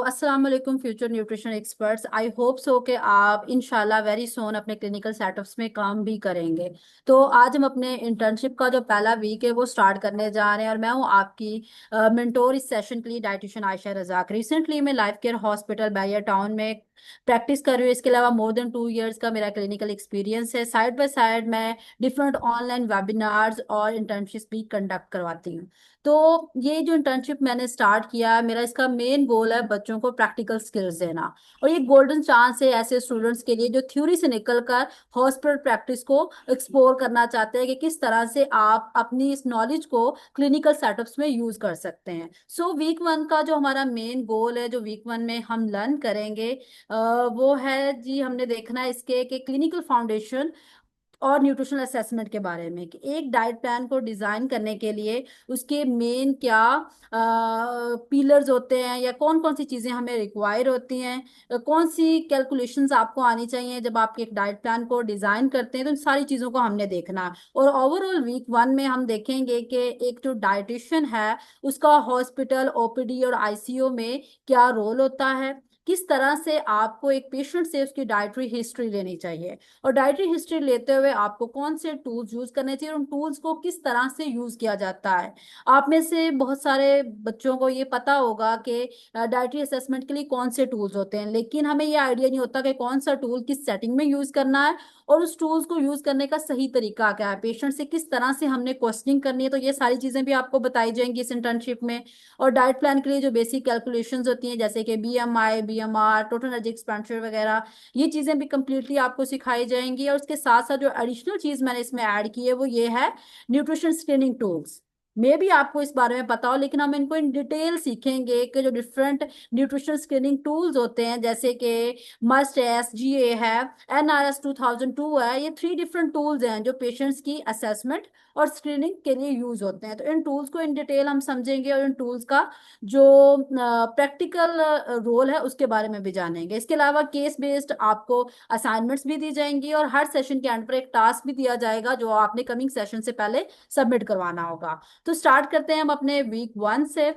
अस्सलाम वालेकुम future nutrition experts. I hope so कि आप इंशाल्लाह वेरी सोन अपने क्लिनिकल सेटअप्स में काम भी करेंगे। तो आज हम अपने इंटर्नशिप का जो पहला वीक है वो स्टार्ट करने जा रहे हैं और मैं हूँ आपकी मेंटोर इस सेशन के लिए डाइटिशियन आयशा रजाक। रिसेंटली मैं life care hospital barrier town में प्रैक्टिस कर रही हूँ। इसके अलावा मोर देन 2 इयर्स का मेरा क्लिनिकल एक्सपीरियंस है। साइड बाय साइड मैं डिफरेंट ऑनलाइन वेबिनार्स और इंटर्नशिप भी कंडक्ट करवाती हूँ। तो ये जो इंटर्नशिप मैंने स्टार्ट किया है, मेरा इसका मेन गोल है बच्चों को प्रैक्टिकल स्किल्स देना। और ये गोल्डन चांस है ऐसे स्टूडेंट्स के लिए जो थ्योरी से निकलकर हॉस्पिटल प्रैक्टिस को एक्सप्लोर करना चाहते हैं कि किस तरह से आप अपनी इस नॉलेज को क्लिनिकल सेटअप्स में यूज कर सकते हैं। सो वीक वन का जो हमारा मेन गोल है, जो वीक वन में हम लर्न करेंगे, वो है जी, हमने देखना है इसके कि क्लिनिकल फाउंडेशन और न्यूट्रिशनल असेसमेंट के बारे में कि एक डाइट प्लान को डिजाइन करने के लिए उसके मेन क्या पिलर्स होते हैं या कौन कौन सी चीजें हमें रिक्वायर होती हैं, कौन सी कैलकुलेशंस आपको आनी चाहिए जब आप एक डाइट प्लान को डिजाइन करते हैं। तो इन सारी चीजों को हमने देखना है। और ओवरऑल वीक वन में हम देखेंगे कि एक जो डाइटिशियन है उसका हॉस्पिटल, ओपीडी और आईसीयू में क्या रोल होता है, किस तरह से आपको एक पेशेंट से उसकी डाइटरी हिस्ट्री लेनी चाहिए और डाइटरी हिस्ट्री लेते हुए आपको कौन से टूल्स यूज करने चाहिए और उन टूल्स को किस तरह से यूज किया जाता है। आप में से बहुत सारे बच्चों को ये पता होगा कि डाइटरी असेसमेंट के लिए कौन से टूल्स होते हैं, लेकिन हमें ये आइडिया नहीं होता कि कौन सा टूल किस सेटिंग में यूज करना है और उस टूल्स को यूज करने का सही तरीका क्या है, पेशेंट से किस तरह से हमने क्वेश्चनिंग करनी है। तो ये सारी चीजें भी आपको बताई जाएंगी इस इंटर्नशिप में। और डाइट प्लान के लिए जो बेसिक कैलकुलेशंस होती हैं जैसे कि BMI, BMR, total energy expenditure वगैरह, ये चीजें भी कंप्लीटली आपको सिखाई जाएंगी। और उसके साथ साथ जो एडिशनल चीज मैंने इसमें ऐड की है वो ये है न्यूट्रिशन स्क्रीनिंग टूल्स। मे भी आपको इस बारे में पता हो, लेकिन हम इनको इन डिटेल सीखेंगे कि जो डिफरेंट न्यूट्रिशन स्क्रीनिंग टूल्स होते हैं जैसे कि मस्ट है, एसजीए है, एनआरएस 2002 है, ये 3 डिफरेंट टूल्स हैं जो पेशेंट्स की असेसमेंट और स्क्रीनिंग के लिए यूज होते हैं। तो इन टूल्स को इन डिटेल हम समझेंगे और इन टूल्स का जो प्रैक्टिकल रोल है उसके बारे में भी जानेंगे। इसके अलावा केस बेस्ड आपको असाइनमेंट्स भी दी जाएंगी और हर सेशन के एंड पर एक टास्क भी दिया जाएगा जो आपने कमिंग सेशन से पहले सबमिट करवाना होगा। तो स्टार्ट करते हैं हम अपने वीक वन से।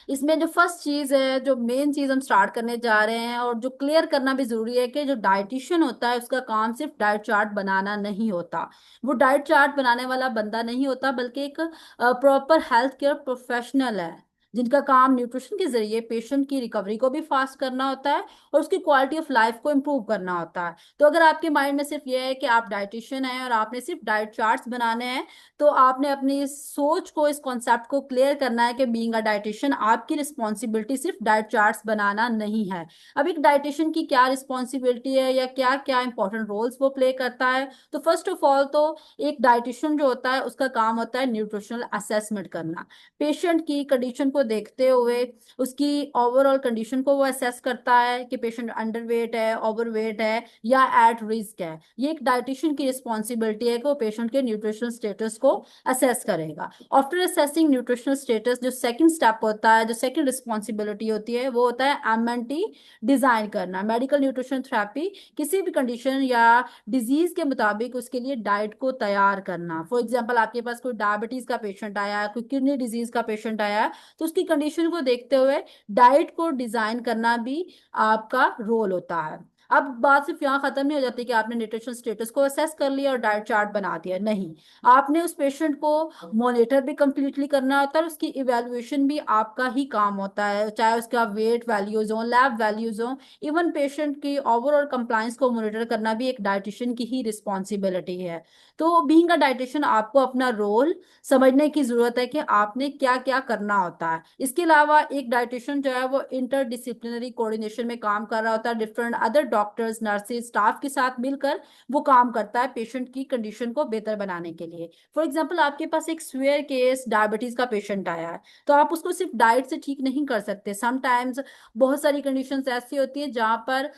इसमें जो फर्स्ट चीज है, जो मेन चीज हम स्टार्ट करने जा रहे हैं और जो क्लियर करना भी जरूरी है कि जो डाइटिशियन होता है उसका काम सिर्फ डाइट चार्ट बनाना नहीं होता। वो डाइट चार्ट बनाने वाला बंदा नहीं होता बल्कि एक प्रॉपर हेल्थ केयर प्रोफेशनल है जिनका काम न्यूट्रिशन के जरिए पेशेंट की रिकवरी को भी फास्ट करना होता है और उसकी क्वालिटी ऑफ लाइफ को इम्प्रूव करना होता है। तो अगर आपके माइंड में सिर्फ ये है कि आप डाइटिशियन हैं और आपने सिर्फ डाइट चार्ट्स बनाने हैं, तो आपने अपनी इस सोच को, इस कॉन्सेप्ट को क्लियर करना है कि बीइंग अ डाइटिशियन आपकी रिस्पॉन्सिबिलिटी सिर्फ डाइट चार्ट्स बनाना नहीं है। अब एक डाइटिशियन की क्या रिस्पॉन्सिबिलिटी है या क्या क्या इंपॉर्टेंट रोल्स वो प्ले करता है। तो फर्स्ट ऑफ ऑल तो एक डाइटिशियन जो होता है उसका काम होता है न्यूट्रिशनल असेसमेंट करना। पेशेंट की कंडीशन को देखते हुए उसकी ओवरऑल कंडीशन को वो असेस करता है कि पेशेंट अंडरवेट है, ओवरवेट है या एट रिस्क है। ये एक डाइटिशियन की रिस्पॉन्सिबिलिटी है कि वो पेशेंट के न्यूट्रिशनल स्टेटस को असेस करेगा। आफ्टर असेसिंग न्यूट्रिशनल स्टेटस, जो सेकंड स्टेप होता है, जो सेकंड रिस्पॉन्सिबिलिटी होती है, वो होता है एमएनटी डिजाइन करना। मेडिकल न्यूट्रिशन थेरेपी किसी भी कंडीशन या डिजीज के मुताबिक उसके लिए डाइट को तैयार करना। फॉर एग्जाम्पल आपके पास कोई डायबिटीज का पेशेंट आया है, कोई किडनी डिजीज का पेशेंट आया है, तो उसकी कंडीशन को देखते हुए डाइट को डिजाइन करना भी आपका रोल होता है। अब बात सिर्फ यहाँ खत्म नहीं हो जाती कि आपने न्यूट्रिशन स्टेटस को असेस कर लिया और डाइट चार्ट बना दिया, नहीं। आपने उस पेशेंट को मॉनिटर भी कंप्लीटली करना होता है और उसकी इवेल्युएशन भी आपका ही काम होता है, चाहे उसका वेट वैल्यूज हो, लैब वैल्यूज हो, इवन पेशेंट की ओवरऑल कंप्लायंस को मॉनिटर करना भी एक डाइटिशियन की ही रिस्पॉन्सिबिलिटी है। तो बीइंग अ डाइटिशियन आपको अपना रोल समझने की जरूरत है कि आपने क्या क्या करना होता है। इसके अलावा एक डाइटिशियन जो है वो इंटरडिसिप्लिनरी कोऑर्डिनेशन में काम कर रहा होता है, different other doctors, nurses, staff के साथ मिलकर वो काम करता है पेशेंट की कंडीशन को बेहतर बनाने के लिए। फॉर एग्जाम्पल आपके पास एक सीवियर केस डायबिटीज का पेशेंट आया है, तो आप उसको सिर्फ डाइट से ठीक नहीं कर सकते। समटाइम्स बहुत सारी कंडीशंस ऐसी होती है जहाँ पर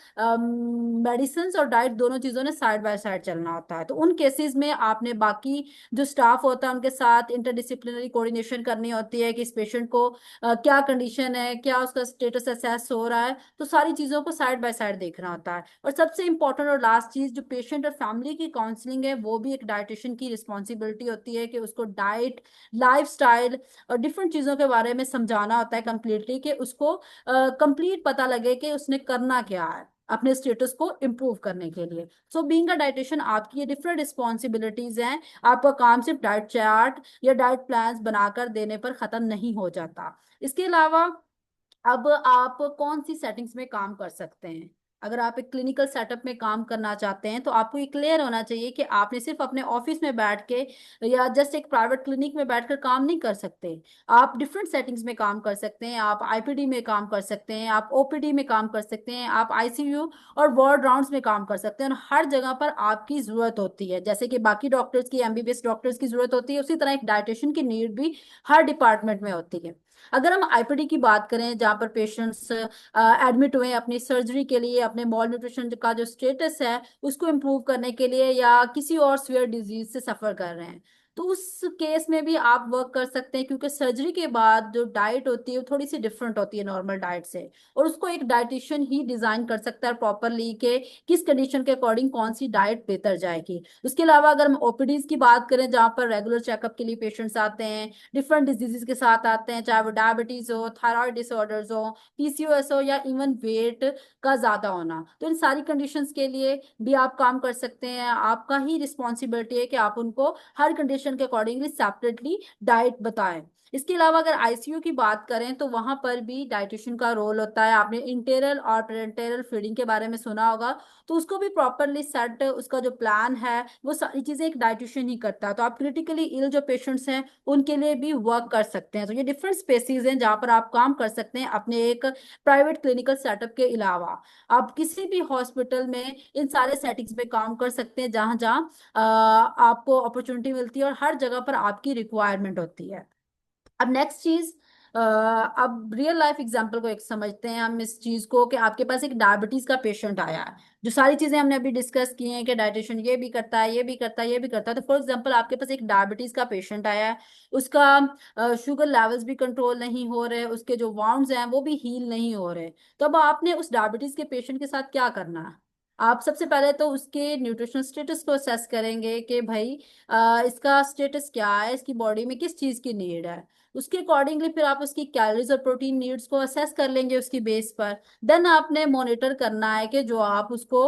मेडिसिन और डाइट दोनों चीजों ने साइड बाय साइड चलना होता है। तो उन केसेस में आपने बाकी जो स्टाफ होता है उनके साथ इंटरडिसिप्लिनरी कोऑर्डिनेशन करनी होती है कि इस पेशेंट को क्या कंडीशन है, क्या उसका स्टेटस असेस हो रहा है। तो सारी चीजों को साइड बाय साइड देखना होता है। होता है। और सबसे इंपॉर्टेंट और लास्ट चीज, जो पेशेंट और फैमिली की काउंसलिंग है, वो भी एक डाइटिशियन की रिस्पॉन्सिबिलिटी होती है कि उसको डाइट, लाइफस्टाइल और डिफरेंट चीजों के बारे में समझाना होता है कंप्लीटली, कि उसको कंप्लीट पता लगे कि उसने करना क्या है अपने स्टेटस को इम्प्रूव करने के लिए। सो बीइंग अ डाइटिशियन, आपकी ये डिफरेंट रिस्पॉन्सिबिलिटीज हैं। आपका काम सिर्फ डाइट चार्ट या डाइट प्लान्स बनाकर देने पर खत्म नहीं हो जाता। इसके अलावा अब आप कौन सी सेटिंग्स में काम कर सकते हैं? अगर आप एक क्लिनिकल सेटअप में काम करना चाहते हैं तो आपको ये क्लियर होना चाहिए कि आपने सिर्फ अपने ऑफिस में बैठ के या जस्ट एक प्राइवेट क्लिनिक में बैठकर काम नहीं कर सकते। आप डिफरेंट सेटिंग्स में काम कर सकते हैं, आप आईपीडी में काम कर सकते हैं, आप ओपीडी में काम कर सकते हैं, आप आईसीयू और वार्ड राउंड्स में काम कर सकते हैं। और हर जगह पर आपकी जरूरत होती है, जैसे कि बाकी डॉक्टर्स की, एमबीबीएस डॉक्टर्स की जरूरत होती है, उसी तरह एक डाइटिशियन की नीड भी हर डिपार्टमेंट में होती है। अगर हम आईपीडी की बात करें, जहाँ पर पेशेंट्स एडमिट हुए हैं अपनी सर्जरी के लिए, अपने मॉल न्यूट्रिशन का जो स्टेटस है उसको इम्प्रूव करने के लिए, या किसी और सीवियर डिजीज से सफर कर रहे हैं, तो उस केस में भी आप वर्क कर सकते हैं, क्योंकि सर्जरी के बाद जो डाइट होती है वो थोड़ी सी डिफरेंट होती है नॉर्मल डाइट से। और उसको एक डाइटिशियन ही डिजाइन कर सकता है प्रॉपरली, के किस कंडीशन के अकॉर्डिंग कौन सी डाइट बेहतर जाएगी। उसके अलावा अगर हम ओपीडीज की बात करें, जहाँ पर रेगुलर चेकअप के लिए पेशेंट्स आते हैं, डिफरेंट डिजीजेस के साथ आते हैं, चाहे वो डायबिटीज हो, थायराइड डिसऑर्डर्स हो, पीसीओएस हो, या इवन वेट का ज्यादा होना, तो इन सारी कंडीशंस के लिए भी आप काम कर सकते हैं। आपका ही रिस्पॉन्सिबिलिटी है कि आप उनको हर कंडीशन के अकॉर्डिंगली सेपरेटली डाइट बताएं। इसके अलावा अगर आईसीयू की बात करें तो वहां पर भी डाइटिशियन का रोल होता है। आपने इंटेरल और पेरेंटेरल फीडिंग के बारे में सुना होगा, तो उसको भी प्रॉपरली सेट, उसका जो प्लान है वो सारी चीजें एक डाइटिशियन ही करता है। तो आप क्रिटिकली इल जो पेशेंट्स हैं उनके लिए भी वर्क कर सकते हैं। तो ये डिफरेंट स्पेसिस हैं जहाँ पर आप काम कर सकते हैं अपने एक प्राइवेट क्लिनिकल सेटअप के अलावा। आप किसी भी हॉस्पिटल में इन सारे सेटिंग्स में काम कर सकते हैं जहाँ जहाँ आपको अपॉर्चुनिटी मिलती है और हर जगह पर आपकी रिक्वायरमेंट होती है। अब नेक्स्ट चीज, अब रियल लाइफ एग्जांपल को एक समझते हैं हम इस चीज को, कि आपके पास एक डायबिटीज का पेशेंट आया है। जो सारी चीजें हमने अभी डिस्कस की हैं कि डाइटिशियन ये भी करता है, ये भी करता है, ये भी करता है, तो फॉर एग्जांपल आपके पास एक डायबिटीज का पेशेंट आया है, उसका शुगर लेवल्स भी कंट्रोल नहीं हो रहे, उसके जो वाउंड्स हैं वो भी हील नहीं हो रहे। तो अब आपने उस डायबिटीज के पेशेंट के साथ क्या करना है? आप सबसे पहले तो उसके न्यूट्रिशनल स्टेटस को असेस करेंगे कि भाई इसका स्टेटस क्या है, इसकी बॉडी में किस चीज की नीड है। उसके अकॉर्डिंगली फिर आप उसकी कैलोरीज और प्रोटीन नीड्स को असेस कर लेंगे उसकी बेस पर। देन आपने मॉनिटर करना है कि जो आप उसको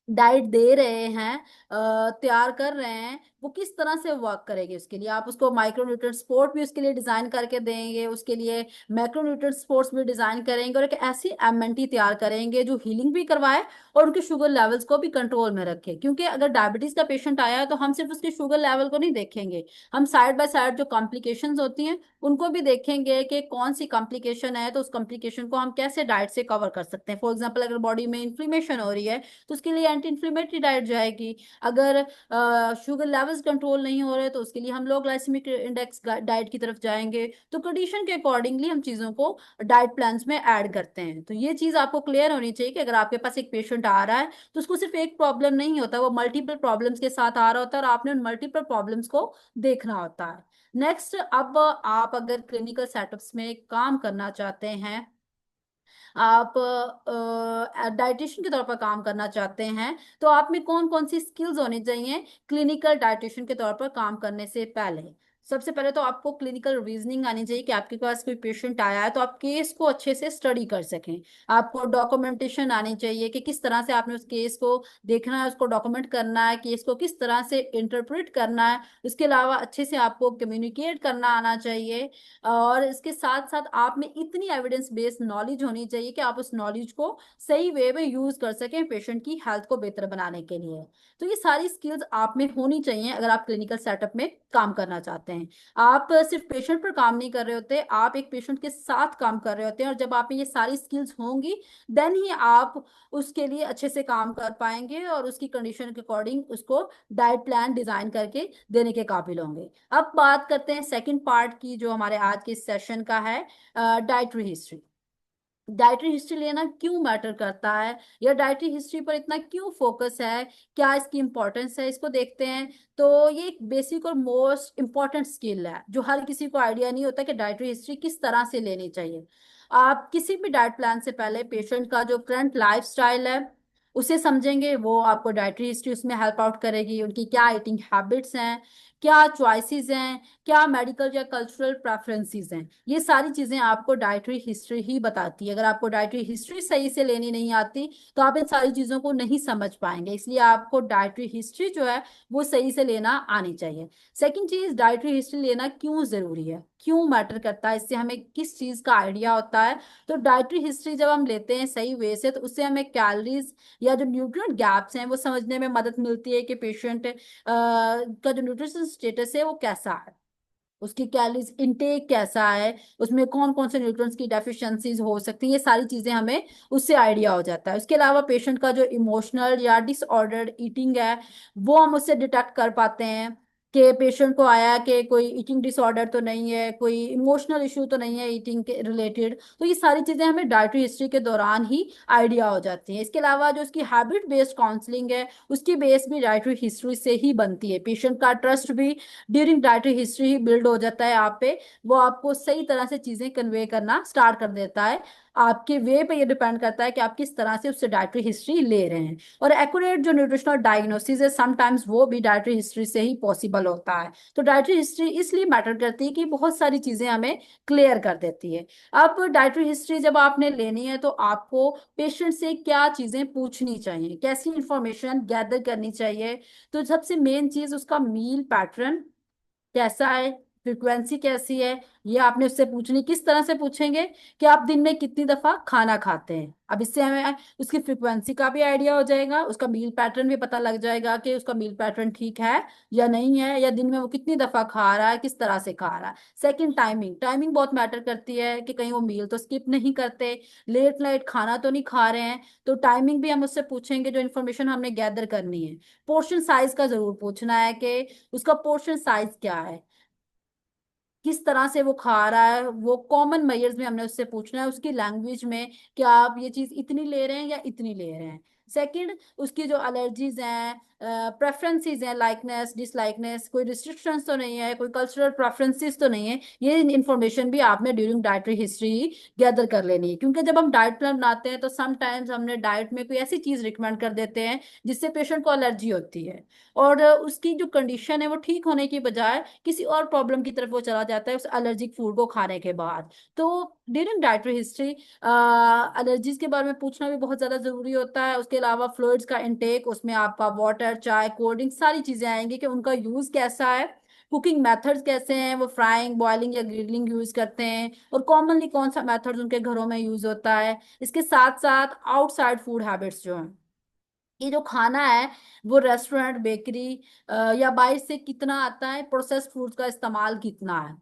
डाइट दे रहे हैं, तैयार कर रहे हैं, वो किस तरह से वर्क करेगी। उसके लिए आप उसको माइक्रोन्यूट्रिएंट सपोर्ट भी उसके लिए डिजाइन करके देंगे, उसके लिए मैक्रोन्यूट्रिएंट सपोर्ट्स भी डिजाइन करेंगे, और एक ऐसी एमएनटी तैयार करेंगे जो हीलिंग भी करवाए और उनके शुगर लेवल्स को भी कंट्रोल में रखे। क्योंकि अगर डायबिटीज का पेशेंट आया है तो हम सिर्फ उसके शुगर लेवल को नहीं देखेंगे, हम साइड बाय साइड जो कॉम्प्लिकेशंस होती हैं उनको भी देखेंगे कि कौन सी कॉम्प्लिकेशन है, तो उस कॉम्प्लिकेशन को हम कैसे डाइट से कवर कर सकते हैं। फॉर एग्जाम्पल, अगर बॉडी में इन्फ्लेमेशन हो रही है तो उसके लिए एंटी इन्फ्लेमेटरी डाइट जाएगी। अगर शुगर लेवल्स कंट्रोल नहीं हो रहे तो उसके लिए हम लो ग्लाइसेमिक इंडेक्स डाइट की तरफ जाएंगे। तो कंडीशन के अकॉर्डिंगली हम चीजों को डाइट प्लान्स में ऐड करते हैं। तो ये चीज आपको क्लियर होनी चाहिए कि अगर आपके पास एक पेशेंट आ रहा है तो उसको सिर्फ एक प्रॉब्लम नहीं होता, वो मल्टीपल प्रॉब्लम्स के साथ आ रहा होता है, और आपने उन मल्टीपल प्रॉब्लम्स को देखना होता है। नेक्स्ट, अब आप अगर क्लिनिकल सेटअप्स में काम करना चाहते हैं, आप डाइटिशियन के तौर पर काम करना चाहते हैं, तो आप में कौन कौन सी स्किल्स होनी चाहिए क्लिनिकल डाइटिशियन के तौर पर काम करने से पहले? सबसे पहले तो आपको क्लिनिकल रीजनिंग आनी चाहिए, कि आपके पास कोई पेशेंट आया है तो आप केस को अच्छे से स्टडी कर सकें। आपको डॉक्यूमेंटेशन आनी चाहिए कि किस तरह से आपने उस केस को देखना है, उसको डॉक्यूमेंट करना है, केस को किस तरह से इंटरप्रेट करना है। इसके अलावा अच्छे से आपको कम्युनिकेट करना आना चाहिए। और इसके साथ साथ आप में इतनी एविडेंस बेस्ड नॉलेज होनी चाहिए कि आप उस नॉलेज को सही वे में यूज कर सकें पेशेंट की हेल्थ को बेहतर बनाने के लिए। तो ये सारी स्किल्स आप में होनी चाहिए अगर आप क्लिनिकल सेटअप में काम करना चाहते हैं। आप सिर्फ पेशेंट पर काम नहीं कर रहे होते, आप एक पेशेंट के साथ काम कर रहे होते हैं, और जब आप में ये सारी स्किल्स होंगी देन ही आप उसके लिए अच्छे से काम कर पाएंगे और उसकी कंडीशन के अकॉर्डिंग उसको डाइट प्लान डिजाइन करके देने के काबिल होंगे। अब बात करते हैं सेकंड पार्ट की, जो हमारे आज के सेशन का है, डाइटरी हिस्ट्री। डाइटरी हिस्ट्री लेना क्यों मैटर करता है, या डाइटरी हिस्ट्री पर इतना क्यों फोकस है, क्या इसकी इंपॉर्टेंस है, इसको देखते हैं। तो ये एक बेसिक और मोस्ट इंपॉर्टेंट स्किल है जो हर किसी को आइडिया नहीं होता कि डाइटरी हिस्ट्री किस तरह से लेनी चाहिए। आप किसी भी डाइट प्लान से पहले पेशेंट का जो करंट लाइफ स्टाइल है, उसे समझेंगे, वो आपको डाइटरी हिस्ट्री उसमें हेल्प आउट करेगी, उनकी क्या ईटिंग हैबिट्स हैं, क्या चॉइसेस हैं, क्या मेडिकल या कल्चरल प्रेफरेंसेस हैं। ये सारी चीजें आपको डाइटरी हिस्ट्री ही बताती है। अगर आपको डाइटरी हिस्ट्री सही से लेनी नहीं आती तो आप इन सारी चीजों को नहीं समझ पाएंगे। इसलिए आपको डाइटरी हिस्ट्री जो है वो सही से लेना आनी चाहिए। सेकंड चीज, डाइटरी हिस्ट्री लेना क्यों जरूरी है, क्यों मैटर करता है, इससे हमें किस चीज का आइडिया होता है। तो डाइटरी हिस्ट्री जब हम लेते हैं सही वे से तो उससे हमें कैलोरीज या जो न्यूट्रिएंट गैप्स हैं वो समझने में मदद मिलती है कि पेशेंट का जो न्यूट्रिशन स्टेटस है वो कैसा है, उसकी कैलोरीज इनटेक कैसा है, उसमें कौन कौन से न्यूट्रिएंट्स की डेफिशिएंसीज हो सकती हैं। ये सारी चीजें हमें उससे आइडिया हो जाता है। उसके अलावा पेशेंट का जो इमोशनल या डिसऑर्डर्ड ईटिंग है वो हम उससे डिटेक्ट कर पाते हैं कि पेशेंट को आया कि कोई ईटिंग डिसऑर्डर तो नहीं है, कोई इमोशनल इशू तो नहीं है ईटिंग के रिलेटेड। तो ये सारी चीजें हमें डाइटरी हिस्ट्री के दौरान ही आइडिया हो जाती हैं। इसके अलावा जो उसकी हैबिट बेस्ड काउंसलिंग है उसकी बेस भी डाइटरी हिस्ट्री से ही बनती है। पेशेंट का ट्रस्ट भी ड्यूरिंग डाइटरी हिस्ट्री ही बिल्ड हो जाता है आप पे। वो आपको सही तरह से चीजें कन्वे करना स्टार्ट कर देता है। आपके वे पे ये डिपेंड करता है कि आप किस तरह से उससे डाइटरी हिस्ट्री ले रहे हैं। और एक्यूरेट जो न्यूट्रिशनल डायग्नोसिस है समटाइम्स वो भी डाइटरी हिस्ट्री से ही पॉसिबल होता है। तो डाइटरी हिस्ट्री इसलिए मैटर करती है कि बहुत सारी चीजें हमें क्लियर कर देती है। अब डाइटरी हिस्ट्री जब आपने लेनी है तो आपको पेशेंट से क्या चीजें पूछनी चाहिए, कैसी इंफॉर्मेशन गैदर करनी चाहिए। तो सबसे मेन चीज उसका मील पैटर्न कैसा है, फ्रिक्वेंसी कैसी है, ये आपने उससे पूछनी। किस तरह से पूछेंगे कि आप दिन में कितनी दफा खाना खाते हैं। अब इससे हमें उसकी फ्रिक्वेंसी का भी आइडिया हो जाएगा, उसका मील पैटर्न भी पता लग जाएगा कि उसका मील पैटर्न ठीक है या नहीं है, या दिन में वो कितनी दफा खा रहा है, किस तरह से खा रहा है। सेकंड, टाइमिंग, टाइमिंग बहुत मैटर करती है कि कहीं वो मील तो स्किप नहीं करते, लेट नाइट खाना तो नहीं खा रहे हैं। तो टाइमिंग भी हम उससे पूछेंगे जो इन्फॉर्मेशन हमने गैदर करनी है। पोर्शन साइज का जरूर पूछना है कि उसका पोर्शन साइज क्या है, किस तरह से वो खा रहा है। वो कॉमन मेजर्स में हमने उससे पूछना है उसकी लैंग्वेज में कि आप ये चीज इतनी ले रहे हैं या इतनी ले रहे हैं। सेकंड, उसकी जो एलर्जीज हैं, प्रेफरेंसेस हैं, लाइकनेस डिसलाइकनेस, कोई रिस्ट्रिक्शंस तो नहीं है, कोई कल्चरल प्रेफरेंसेस तो नहीं है। ये इन्फॉर्मेशन भी आपने ड्यूरिंग डाइटरी हिस्ट्री गैदर कर लेनी है। क्योंकि जब हम डाइट प्लान बनाते हैं तो समटाइम्स हमने डाइट में कोई ऐसी चीज रिकमेंड कर देते हैं जिससे पेशेंट को एलर्जी होती है, और उसकी जो कंडीशन है वो ठीक होने की बजाय किसी और प्रॉब्लम की तरफ वो चला जाता है उस एलर्जिक फूड को खाने के बाद। तो ड्यूरिंग डाइटरी हिस्ट्री एलर्जीज के बारे में पूछना भी बहुत ज्यादा जरूरी होता है। उसके अलावा फ्लूइड्स का इंटेक, उसमें आपका वाटर, चाय, कोल्ड ड्रिंक सारी चीजें आएंगी कि उनका यूज कैसा है, कुकिंग मेथड्स कैसे हैं, वो फ्राइंग, बॉइलिंग या ग्रिलिंग यूज करते हैं, और कॉमनली कौन सा मेथड्स उनके घरों में यूज होता है। इसके साथ साथ आउटसाइड फूड हैबिट्स जो हैं, ये जो खाना है वो रेस्टोरेंट, बेकरी या बाहर से कितना आता है, प्रोसेस्ड फूड्स का इस्तेमाल कितना है।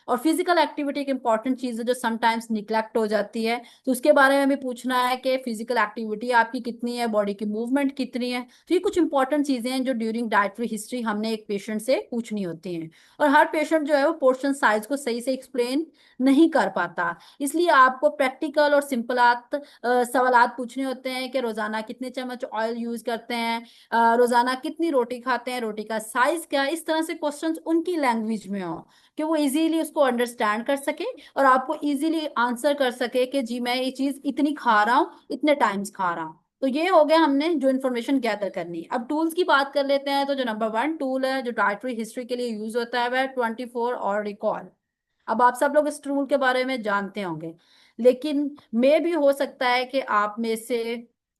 और फिजिकल एक्टिविटी एक इंपॉर्टेंट चीज है जो समटाइम्स निग्लेक्ट हो जाती है। तो उसके बारे में भी पूछना है कि फिजिकल एक्टिविटी आपकी कितनी है, बॉडी की मूवमेंट कितनी है। तो ये कुछ इंपॉर्टेंट चीजें हैं जो ड्यूरिंग डाइटरी हिस्ट्री हमने एक पेशेंट से पूछनी होती हैं। और हर पेशेंट जो है वो पोर्शन साइज को सही से एक्सप्लेन नहीं कर पाता, इसलिए आपको प्रैक्टिकल और सिंपलात सवालात पूछने होते हैं कि रोजाना कितने चम्मच ऑयल यूज करते हैं, रोजाना कितनी रोटी खाते हैं, रोटी का साइज क्या है। इस तरह से क्वेश्चंस उनकी लैंग्वेज में हो कि वो इजीली उसको अंडरस्टैंड कर सके और आपको इजीली आंसर कर सके कि जी मैं ये चीज इतनी खा रहा हूँ, इतने टाइम्स खा रहा हूँ। तो ये हो गया हमने जो इन्फॉर्मेशन गैदर करनी है। अब टूल्स की बात कर लेते हैं। तो जो नंबर वन टूल है जो डाइटरी हिस्ट्री के लिए यूज होता है वह 24 और रिकॉल। अब आप सब लोग इस टूल के बारे में जानते होंगे, लेकिन मे भी हो सकता है कि आप में से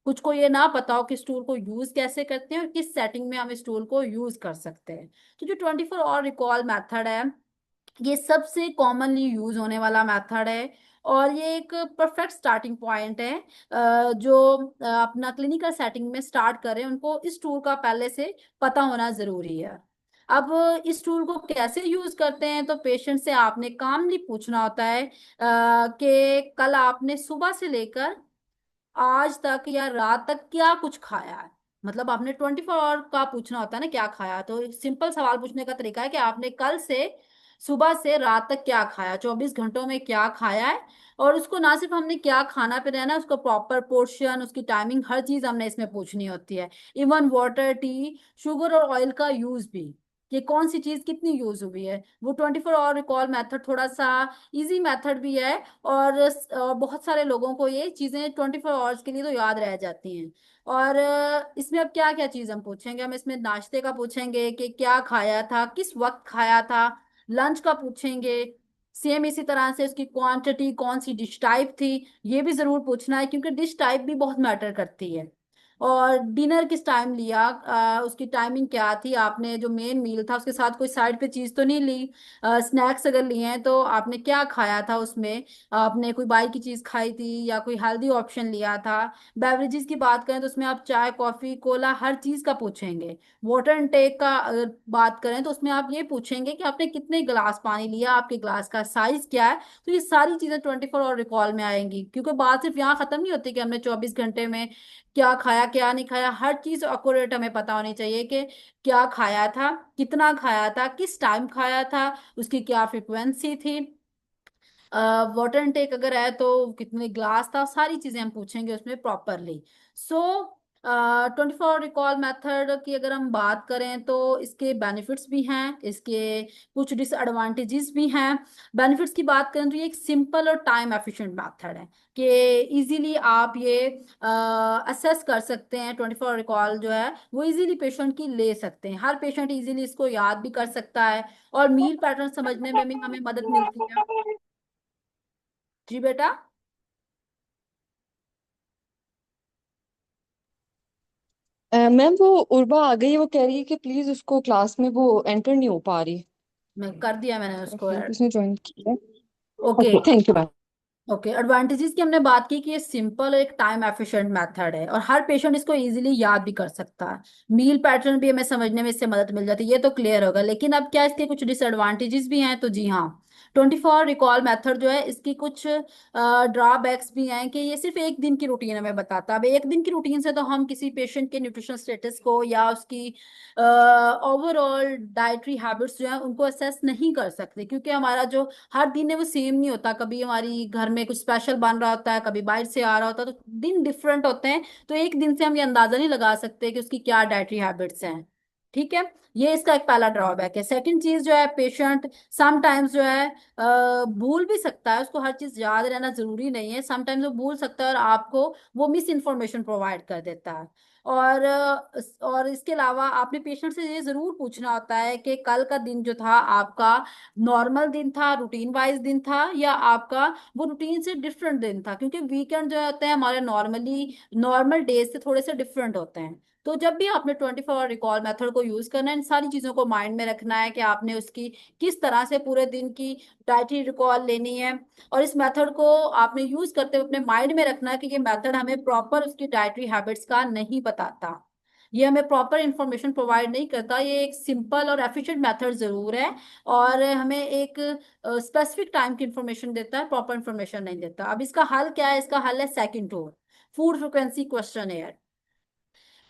कुछ को ये ना पता हो कि इस टूल को यूज कैसे करते हैं और किस सेटिंग में हम इस टूल को यूज कर सकते हैं। तो जो 24 और रिकॉल मेथड है ये सबसे कॉमनली यूज होने वाला मेथड है, और ये एक परफेक्ट स्टार्टिंग पॉइंट है। जो अपना क्लिनिकल सेटिंग में स्टार्ट करें उनको इस टूल का पहले से पता होना जरूरी है। अब इस टूल को कैसे यूज करते हैं, तो पेशेंट से आपने कामली पूछना होता है कि कल आपने सुबह से लेकर आज तक या रात तक क्या कुछ खाया है। मतलब आपने 24 आवर का पूछना होता है ना क्या खाया। तो एक सिंपल सवाल पूछने का तरीका है कि आपने कल से सुबह से रात तक क्या खाया, 24 घंटों में क्या खाया है। और उसको ना सिर्फ हमने क्या खाना पे रहना है, उसको प्रॉपर पोर्शन, उसकी टाइमिंग, हर चीज हमने इसमें पूछनी होती है। इवन वाटर, टी, शुगर और ऑयल का यूज भी। कि कौन सी चीज कितनी यूज हुई है। वो 24 आवर रिकॉल मेथड थोड़ा सा इजी मेथड भी है, और बहुत सारे लोगों को ये चीजें 24 आवर्स के लिए तो याद रह जाती हैं। और इसमें अब क्या क्या चीज हम पूछेंगे, हम इसमें नाश्ते का पूछेंगे कि क्या खाया था, किस वक्त खाया था। लंच का पूछेंगे, सेम इसी तरह से उसकी क्वांटिटी, कौन सी डिश टाइप थी, ये भी जरूर पूछना है, क्योंकि डिश टाइप भी बहुत मैटर करती है। और डिनर किस टाइम लिया, उसकी टाइमिंग क्या थी, आपने जो मेन मील था उसके साथ कोई साइड पे चीज तो नहीं ली, स्नैक्स अगर लिए हैं तो आपने क्या खाया था उसमें, आपने कोई बाहर की चीज खाई थी या कोई हेल्दी ऑप्शन लिया था। बेवरेजेस की बात करें तो उसमें आप चाय, कॉफी, कोला, हर चीज का पूछेंगे। वाटर इनटेक का अगर बात करें तो उसमें आप ये पूछेंगे कि आपने कितने गिलास पानी लिया, आपके ग्लास का साइज क्या है। तो ये सारी चीजें 24 आवर रिकॉल में आएंगी, क्योंकि बात सिर्फ यहाँ खत्म नहीं होती कि हमने 24 घंटे में क्या खाया क्या नहीं खाया। हर चीज अक्यूरेट हमें पता होनी चाहिए कि क्या खाया था, कितना खाया था, किस टाइम खाया था, उसकी क्या फ्रिक्वेंसी थी, वाटर इनटेक अगर है तो कितने ग्लास था। सारी चीजें हम पूछेंगे उसमें प्रॉपरली। सो 24 रिकॉल मेथड की अगर हम बात करें तो इसके बेनिफिट्स भी हैं, इसके कुछ डिसएडवांटेजेस भी हैं। बेनिफिट्स की बात करें तो ये एक सिंपल और टाइम एफिशिएंट मेथड है कि इजीली आप ये असेस कर सकते हैं। 24 रिकॉल जो है वो इजीली पेशेंट की ले सकते हैं, हर पेशेंट इजीली इसको याद भी कर सकता है, और मील पैटर्न समझने में भी हमें मदद मिलती है। जी बेटा। मैम वो उर्बा आ गई है, वो कह रही है कि प्लीज उसको क्लास में वो एंटर नहीं हो पा रही। मैं कर दिया मैंने आई उसको थिंक ऐड। उसने ज्वाइन किया है। Okay. Okay, thank you ma'am. Okay, advantages की हमने बात की कि ये सिंपल एक टाइम एफिशिएंट मेथड है और हर पेशेंट इसको इजीली याद भी कर सकता है। मील पैटर्न भी हमें समझने में इससे मदद मिल जाती है, ये तो क्लियर होगा। लेकिन अब क्या इसके कुछ डिसएडवांटेजेस भी हैं, तो जी हाँ, 24 रिकॉल मेथड जो है इसकी कुछ ड्रॉबैक्स भी हैं कि ये सिर्फ एक दिन की रूटीन हमें बताता है। अब एक दिन की रूटीन से तो हम किसी पेशेंट के न्यूट्रिशन स्टेटस को या उसकी ओवरऑल डाइटरी हैबिट्स जो है उनको असेस नहीं कर सकते, क्योंकि हमारा जो हर दिन है वो सेम नहीं होता। कभी हमारी घर में कुछ स्पेशल बन रहा होता है, कभी बाहर से आ रहा होता है, तो दिन डिफरेंट होते हैं। तो एक दिन से हम ये अंदाजा नहीं लगा सकते कि उसकी क्या डाइटरी हैबिट्स हैं। ठीक है, ये इसका एक पहला ड्रॉबैक है। सेकंड चीज जो है, पेशेंट समटाइम्स जो है भूल भी सकता है, उसको हर चीज याद रहना जरूरी नहीं है। समटाइम्स वो भूल सकता है और आपको वो मिस इन्फॉर्मेशन प्रोवाइड कर देता है। और इसके अलावा आपने पेशेंट से ये जरूर पूछना होता है कि कल का दिन जो था आपका नॉर्मल दिन था, रूटीन वाइज दिन था, या आपका वो रूटीन से डिफरेंट दिन था, क्योंकि वीकेंड जो होते हैं हमारे नॉर्मली नॉर्मल डेज से थोड़े से डिफरेंट होते हैं। तो जब भी आपने 24 रिकॉल मेथड को यूज करना है, इन सारी चीजों को माइंड में रखना है कि आपने उसकी किस तरह से पूरे दिन की डाइटरी रिकॉल लेनी है। और इस मेथड को आपने यूज करते हुए अपने माइंड में रखना है कि ये मेथड हमें प्रॉपर उसकी डाइटरी हैबिट्स का नहीं बताता, ये हमें प्रॉपर इंफॉर्मेशन प्रोवाइड नहीं करता। ये एक सिंपल और एफिशिएंट मेथड जरूर है, और हमें एक स्पेसिफिक टाइम की इंफॉर्मेशन देता है, प्रॉपर इंफॉर्मेशन नहीं देता। अब इसका हल क्या है, इसका हल है second tool, food frequency question.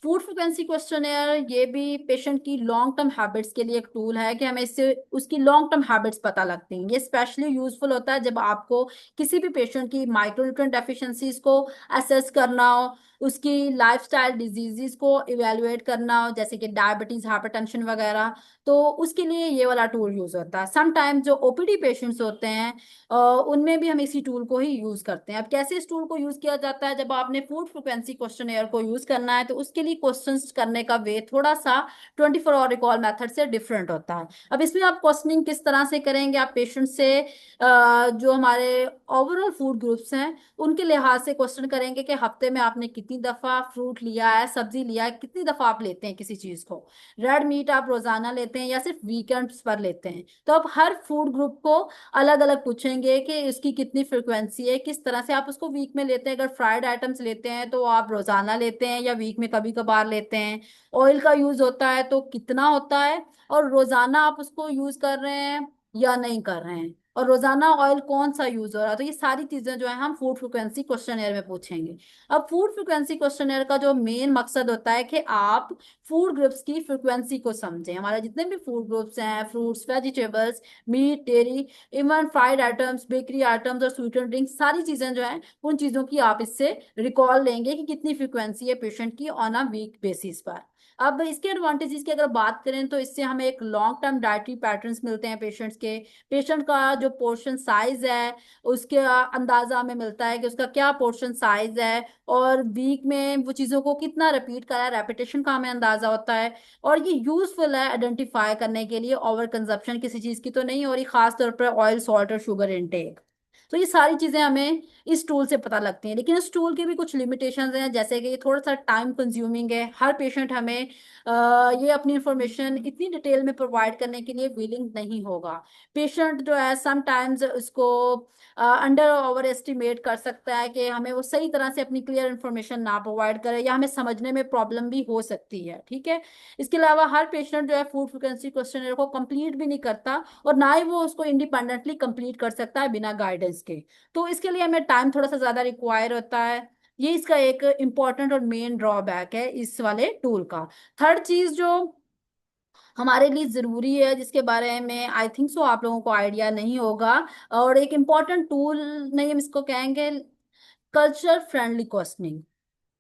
Food frequency questionnaire ये भी पेशेंट की लॉन्ग टर्म हैबिट्स के लिए एक टूल है कि हमें इससे उसकी लॉन्ग टर्म हैबिट्स पता लगती हैं। ये स्पेशली यूजफुल होता है जब आपको किसी भी पेशेंट की माइक्रोन्यूट्रिएंट डेफिशिएंसीज को असेस करना हो, उसकी लाइफस्टाइल डिजीजेस को इवेलुएट करना हो, जैसे कि डायबिटीज, हाइपरटेंशन वगैरह। तो उसके लिए ये वाला टूल यूज होता है। समटाइम जो ओपीडी पेशेंट्स होते हैं उनमें भी हम इसी टूल को ही यूज करते हैं। अब कैसे इस टूल को यूज किया जाता है, जब आपने फूड फ्रिक्वेंसी क्वेश्चनेयर को यूज करना है तो उसके लिए क्वेश्चंस करने का वे थोड़ा सा 24 आवर रिकॉल मेथड से डिफरेंट होता है। अब इसमें आप क्वेश्चनिंग किस तरह से करेंगे, आप पेशेंट से जो हमारे ओवरऑल फूड ग्रुप्स हैं उनके लिहाज से क्वेश्चन करेंगे कि हफ्ते में आपने कितनी दफा फ्रूट लिया है, सब्जी लिया है, कितनी दफा आप लेते हैं किसी चीज को, रेड मीट आप रोजाना लेते हैं या सिर्फ वीकेंड्स पर लेते हैं। तो आप हर फूड ग्रुप को अलग अलग पूछेंगे कि इसकी कितनी फ्रिक्वेंसी है, किस तरह से आप उसको वीक में लेते हैं। अगर फ्राइड आइटम्स लेते हैं तो आप रोजाना लेते हैं या वीक में कभी कभार लेते हैं। ऑयल का यूज होता है तो कितना होता है, और रोजाना आप उसको यूज कर रहे हैं या नहीं कर रहे हैं, और रोजाना ऑयल कौन सा यूज हो रहा है। तो ये सारी चीजें जो है हम फूड फ्रिक्वेंसी क्वेश्चनेयर में पूछेंगे। अब फूड फ्रिक्वेंसी क्वेश्चनेयर का जो मेन मकसद होता है कि आप फूड ग्रुप्स की फ्रिक्वेंसी को समझें। हमारे जितने भी फूड ग्रुप्स हैं, fruits, vegetables, meat, dairy, even fried items, bakery items और स्वीटेड ड्रिंक्स, सारी चीजें जो हैं उन चीजों की आप इससे रिकॉल लेंगे कि कितनी फ्रिक्वेंसी है पेशेंट की ऑन अ वीक बेसिस पर। अब इसके एडवांटेजेस की अगर बात करें तो इससे हमें एक लॉन्ग टर्म डाइटरी पैटर्न्स मिलते हैं पेशेंट्स के। पेशेंट का जो पोर्शन साइज है उसके अंदाजा हमें मिलता है कि उसका क्या पोर्शन साइज है, और वीक में वो चीज़ों को कितना रिपीट करा है, रेपिटेशन का हमें अंदाजा होता है। और ये यूजफुल है आइडेंटिफाई करने के लिए ओवर कंजप्शन किसी चीज़ की तो नहीं हो रही, खास तौर पर ऑयल, सॉल्ट और शुगर इनटेक। तो ये सारी चीजें हमें इस टूल से पता लगती हैं, लेकिन इस टूल के भी कुछ लिमिटेशंस हैं, जैसे कि ये थोड़ा सा टाइम कंज्यूमिंग है। हर पेशेंट हमें ये अपनी इंफॉर्मेशन इतनी डिटेल में प्रोवाइड करने के लिए विलिंग नहीं होगा। पेशेंट जो है समटाइम्स उसको अंडर ओवर एस्टिमेट कर सकता है कि हमें वो सही तरह से अपनी क्लियर इन्फॉर्मेशन ना प्रोवाइड करे, या हमें समझने में प्रॉब्लम भी हो सकती है। ठीक है। इसके अलावा हर पेशेंट जो है फूड फ्रिक्वेंसी क्वेश्चनर को कंप्लीट भी नहीं करता, और ना ही वो उसको इंडिपेंडेंटली कंप्लीट कर सकता है बिना गाइडेंस के। तो इसके लिए हमें टाइम थोड़ा सा ज्यादा रिक्वायर होता है। ये इसका एक इम्पॉर्टेंट और मेन ड्रॉबैक है इस वाले टूल का। थर्ड चीज जो हमारे लिए जरूरी है, जिसके बारे में आई थिंक सो आप लोगों को आइडिया नहीं होगा, और एक इम्पॉर्टेंट टूल नहीं हम इसको कहेंगे, कल्चर फ्रेंडली क्वेश्चनिंग।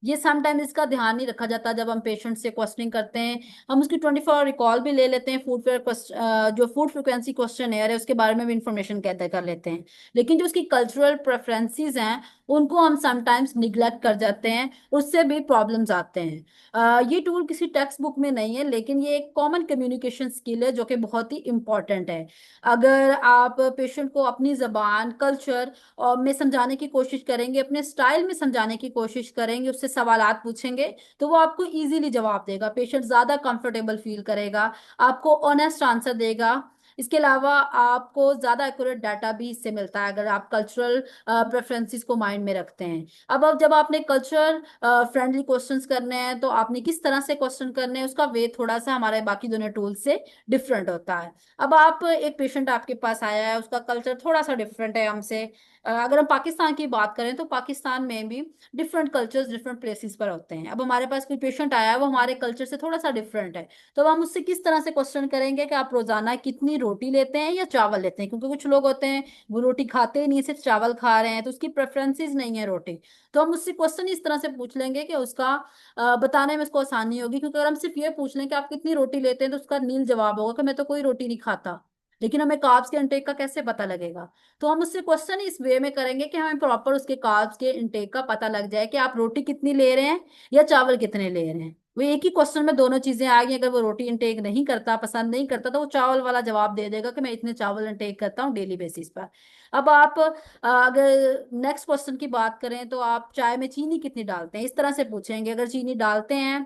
ये समटाइम इसका ध्यान नहीं रखा जाता जब हम पेशेंट से क्वेश्चनिंग करते हैं। हम उसकी 24 आवर रिकॉल भी ले लेते हैं, जो फूड फ्रिक्वेंसी क्वेश्चन है उसके बारे में भी इंफॉर्मेशन गैदर कर लेते हैं, लेकिन जो उसकी कल्चरल प्रेफरेंसेस हैं उनको हम समटाइम्स निग्लेक्ट कर जाते हैं, उससे भी प्रॉब्लम्स आते हैं। ये टूल किसी टेक्स्ट बुक में नहीं है, लेकिन ये एक कॉमन कम्युनिकेशन स्किल है जो कि बहुत ही इंपॉर्टेंट है। अगर आप पेशेंट को अपनी जबान, कल्चर और में समझाने की कोशिश करेंगे, अपने स्टाइल में समझाने की कोशिश करेंगे, उससे सवालात पूछेंगे, तो वो आपको इजीली जवाब देगा। पेशेंट ज्यादा कंफर्टेबल फील करेगा, आपको ऑनेस्ट आंसर देगा। इसके अलावा आपको ज्यादा एक्यूरेट डाटा भी इससे मिलता है अगर आप कल्चरल प्रेफरेंसेस को माइंड में रखते हैं। अब जब आपने कल्चर फ्रेंडली क्वेश्चंस करने हैं तो आपने किस तरह से क्वेश्चन करने हैं उसका वे थोड़ा सा हमारे बाकी दोनों टूल से डिफरेंट होता है। अब आप एक पेशेंट आपके पास आया है, उसका कल्चर थोड़ा सा डिफरेंट है हमसे। अगर हम पाकिस्तान की बात करें तो पाकिस्तान में भी डिफरेंट कल्चर्स डिफरेंट प्लेसेस पर होते हैं। अब हमारे पास कोई पेशेंट आया है वो हमारे कल्चर से थोड़ा सा डिफरेंट है, तो अब हम उससे किस तरह से क्वेश्चन करेंगे कि आप रोजाना कितनी रोटी लेते हैं या चावल लेते हैं, क्योंकि कुछ लोग होते हैं वो रोटी खाते ही नहीं, सिर्फ चावल खा रहे हैं, तो उसकी प्रेफरेंसेस नहीं है रोटी। तो हम उससे क्वेश्चन इस तरह से पूछ लेंगे कि उसका बताने में उसको आसानी होगी, क्योंकि अगर हम सिर्फ ये पूछ लें कि आप कितनी रोटी लेते हैं तो उसका नील जवाब होगा कि मैं तो कोई रोटी नहीं खाता, लेकिन हमें कार्ब्स के इंटेक का कैसे पता लगेगा। तो हम उससे क्वेश्चन इस वे में करेंगे कि हमें प्रॉपर उसके कार्ब्स के इंटेक का पता लग जाए कि आप रोटी कितनी ले रहे हैं या चावल कितने ले रहे हैं। वो एक ही क्वेश्चन में दोनों चीजें आ गई। अगर वो रोटी इंटेक नहीं करता, पसंद नहीं करता, तो वो चावल वाला जवाब दे देगा कि मैं इतने चावल इंटेक करता हूँ डेली बेसिस पर। अब आप अगर नेक्स्ट क्वेश्चन की बात करें तो आप चाय में चीनी कितनी डालते हैं, इस तरह से पूछेंगे। अगर चीनी डालते हैं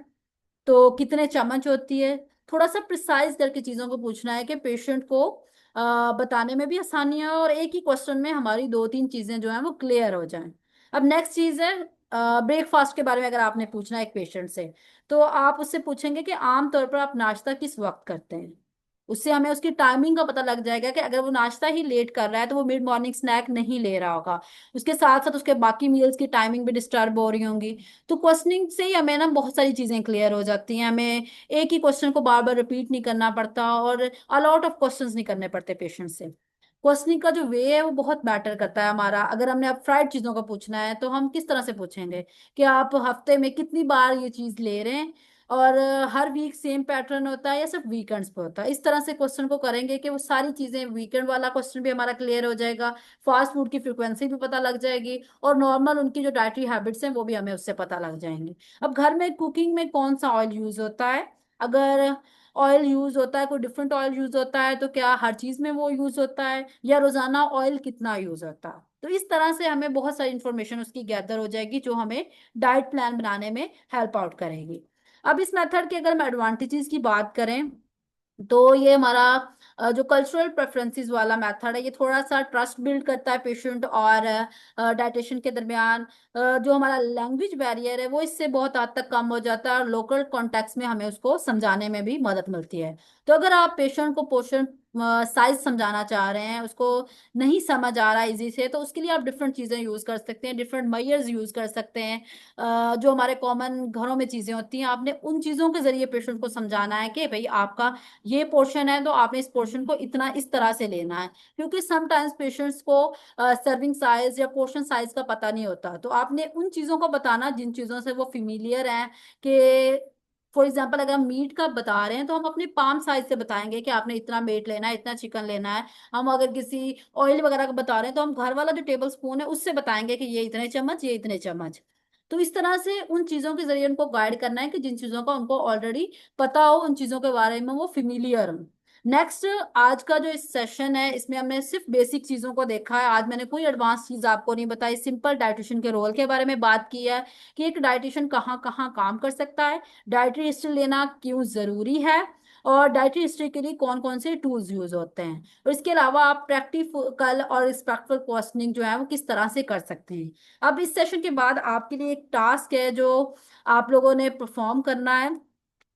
तो कितने चम्मच होती है। थोड़ा सा प्रिसाइज करके चीजों को पूछना है कि पेशेंट को बताने में भी आसानी है, और एक ही क्वेश्चन में हमारी दो तीन चीजें जो हैं वो क्लियर हो जाएं। अब नेक्स्ट चीज है ब्रेकफास्ट के बारे में। अगर आपने पूछना है एक पेशेंट से, तो आप उससे पूछेंगे कि आमतौर पर आप नाश्ता किस वक्त करते हैं। उससे हमें उसकी टाइमिंग का पता लग जाएगा कि अगर वो नाश्ता ही लेट कर रहा है तो वो मिड मॉर्निंग स्नैक नहीं ले रहा होगा, उसके साथ साथ उसके बाकी मील्स की टाइमिंग भी डिस्टर्ब हो रही होंगी। तो क्वेश्चनिंग से ही हमें ना बहुत सारी चीजें क्लियर हो जाती हैं, हमें एक ही क्वेश्चन को बार बार रिपीट नहीं करना पड़ता, और अलॉट ऑफ क्वेश्चंस नहीं करने पड़ते पेशेंट से। क्वेश्चनिंग का जो वे है वो बहुत मैटर करता है हमारा। अगर हमने अब फ्राइड चीजों का पूछना है तो हम किस तरह से पूछेंगे कि आप हफ्ते में कितनी बार ये चीज ले रहे हैं, और हर वीक सेम पैटर्न होता है या सिर्फ वीकेंड्स पे होता है। इस तरह से क्वेश्चन को करेंगे कि वो सारी चीजें, वीकेंड वाला क्वेश्चन भी हमारा क्लियर हो जाएगा, फास्ट फूड की फ्रिक्वेंसी भी पता लग जाएगी, और नॉर्मल उनकी जो डाइटरी हैबिट्स हैं वो भी हमें उससे पता लग जाएंगे। अब घर में कुकिंग में कौन सा ऑयल यूज होता है, अगर ऑयल यूज होता है, कोई डिफरेंट ऑयल यूज होता है, तो क्या हर चीज में वो यूज होता है, या रोजाना ऑयल कितना यूज होता है। तो इस तरह से हमें बहुत सारी इंफॉर्मेशन उसकी गैदर हो जाएगी जो हमें डाइट प्लान बनाने में हेल्प आउट करेगी। अब इस मेथड के अगर हम एडवांटेजेस की बात करें तो ये हमारा जो कल्चरल प्रेफरेंसेस वाला मेथड है, ये थोड़ा सा ट्रस्ट बिल्ड करता है पेशेंट और डाइटिशियन के दरमियान। जो हमारा लैंग्वेज बैरियर है वो इससे बहुत हद तक कम हो जाता है, और लोकल कॉन्टेक्स्ट में हमें उसको समझाने में भी मदद मिलती है। तो अगर आप पेशेंट को पोर्शन साइज समझाना चाह रहे हैं, उसको नहीं समझ आ रहा है इजी से, तो उसके लिए आप डिफरेंट चीजें यूज कर सकते हैं, डिफरेंट मेजर्स यूज कर सकते हैं। जो हमारे कॉमन घरों में चीजें होती हैं, आपने उन चीजों के जरिए पेशेंट को समझाना है कि भाई आपका ये पोर्शन है तो आपने इस पोर्शन को इतना इस तरह से लेना है, क्योंकि समटाइम्स पेशेंट्स को सर्विंग साइज या पोर्शन साइज का पता नहीं होता। तो आपने उन चीजों को बताना जिन चीजों से वो फेमिलियर हैं, कि फॉर एग्जाम्पल अगर हम मीट का बता रहे हैं तो हम अपने पाम साइज से बताएंगे कि आपने इतना मीट लेना है, इतना चिकन लेना है। हम अगर किसी ऑयल वगैरह का बता रहे हैं तो हम घर वाला जो टेबल स्पून है उससे बताएंगे कि ये इतने चम्मच, ये इतने चम्मच। तो इस तरह से उन चीजों के जरिए उनको गाइड करना है कि जिन चीजों का उनको ऑलरेडी पता हो, उन चीजों के बारे में वो फेमिलियर हो। नेक्स्ट, आज का जो इस सेशन है इसमें हमने सिर्फ बेसिक चीजों को देखा है। आज मैंने कोई एडवांस चीज आपको नहीं बताई, सिंपल डाइटिशियन के रोल के बारे में बात की है कि एक डाइटिशियन कहाँ कहाँ काम कर सकता है, डाइटरी हिस्ट्री लेना क्यों जरूरी है, और डाइटरी हिस्ट्री के लिए कौन कौन से टूल्स यूज होते हैं, और इसके अलावा आप प्रैक्टिकल और रिस्पेक्टफुल क्वेश्चनिंग जो है वो किस तरह से कर सकते हैं। अब इस सेशन के बाद आपके लिए एक टास्क है जो आप लोगों ने परफॉर्म करना है।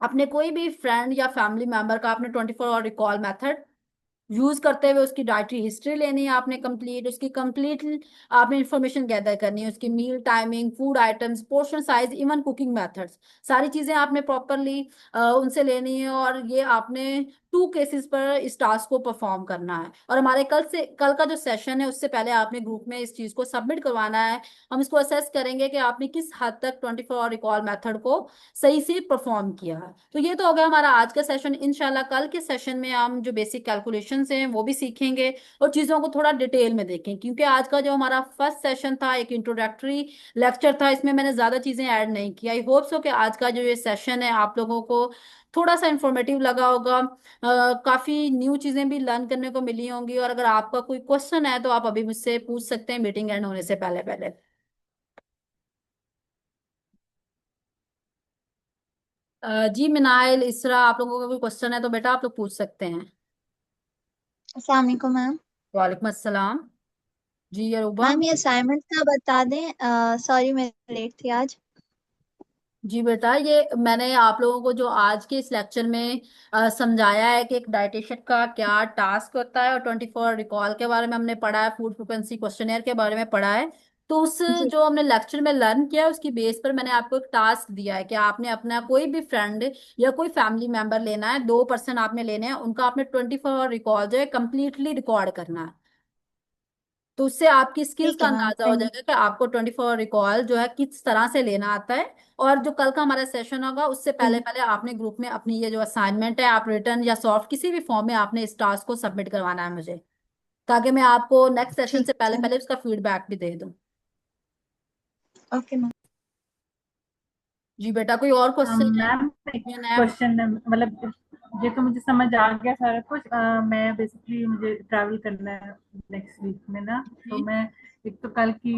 अपने कोई भी फ्रेंड या फैमिली मेंबर का आपने 24 आवर रिकॉल मेथड यूज करते हुए उसकी डाइटरी हिस्ट्री लेनी है आपने कंप्लीट, उसकी कंप्लीट आपने इंफॉर्मेशन गैदर करनी है, उसकी meal timing, food items, portion size, even cooking methods, सारी चीजें आपने प्रॉपरली उनसे लेनी है। और ये आपने 2 केसेस पर इस टास्क को परफॉर्म करना है। और हमारे कल का जो सेशन है उससे पहले आपने ग्रुप में इस चीज को सबमिट करवाना है। हम इसको असेस करेंगे कि आपने किस हद तक 24 आवर रिकॉल मेथड को सही से परफॉर्म किया है। तो ये तो हो गया हमारा आज का सेशन। इंशाल्लाह कल के सेशन में हम जो बेसिक कैलकुलेशंस हैं वो भी सीखेंगे और चीज़ों को थोड़ा डिटेल में देखें, क्योंकि आज का जो हमारा फर्स्ट सेशन था एक इंट्रोडक्टरी लेक्चर था, इसमें मैंने ज़्यादा चीज़ें ऐड नहीं की। आई होप सो कि आज का जो ये सेशन है आप लोगों को थोड़ा सा इंफॉर्मेटिव लगा होगा। काफ़ी न्यू चीज़ें भी लर्न करने को मिली होंगी। और अगर आपका कोई क्वेश्चन है तो आप अभी मुझसे पूछ सकते हैं मीटिंग एंड होने से पहले पहले। जी मिनाइल, इसरा, आप लोगों का कोई क्वेश्चन है तो बेटा आप लोग पूछ सकते हैं। अस्सलाम वालेकुम मैम। वालेकुम अस्सलाम। जी अरूबा। मैम ये असाइनमेंट का बता दें, सॉरी मैं लेट थी आज। जी बेटा, ये मैंने आप लोगों को जो आज के इस लेक्चर में समझाया है कि एक डाइटिशियन का क्या टास्क होता है, और 24 रिकॉल के बारे में हमने पढ़ा है, फूड फ्रिक्वेंसी क्वेश्चनेयर के बारे में पढ़ा है। तो उस जी। जो हमने लेक्चर में लर्न किया है उसकी बेस पर मैंने आपको एक टास्क दिया है कि आपने अपना कोई भी फ्रेंड या कोई फैमिली मेंबर लेना है, 2 पर्सन आपने लेने हैं, उनका आपने 24 रिकॉल जो है कंप्लीटली रिकॉर्ड करना है। तो उससे आपकी स्किल्स ठीक का है मैम, अंदाजा हो करेंगे। जाएगा कि आपको 24 रिकॉल जो है किस तरह से लेना आता है। और जो कल का हमारा सेशन होगा उससे पहले जी। पहले आपने ग्रुप में अपनी ये जो असाइनमेंट है आप रिटर्न या सॉफ्ट किसी भी फॉर्म में आपने इस टास्क को सबमिट करवाना है मुझे, ताकि मैं आपको नेक्स्ट सेशन ठीक से पहले है। पहले उसका फीडबैक भी दे दूं। Okay ma'am. जी बेटा, कोई और मैम एक क्वेश्चन है? क्वेश्चन है, मतलब ये तो मुझे समझ आ गया सारा कुछ। मैं बेसिकली मुझे ट्रैवल करना है नेक्स्ट वीक में ना, तो जी। मैं एक तो कल की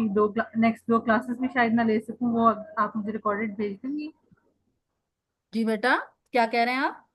नेक्स्ट 2 क्लासेस भी शायद ना ले सकूं, वो आप मुझे रिकॉर्डेड भेज देंगी। जी बेटा, क्या कह रहे हैं आप?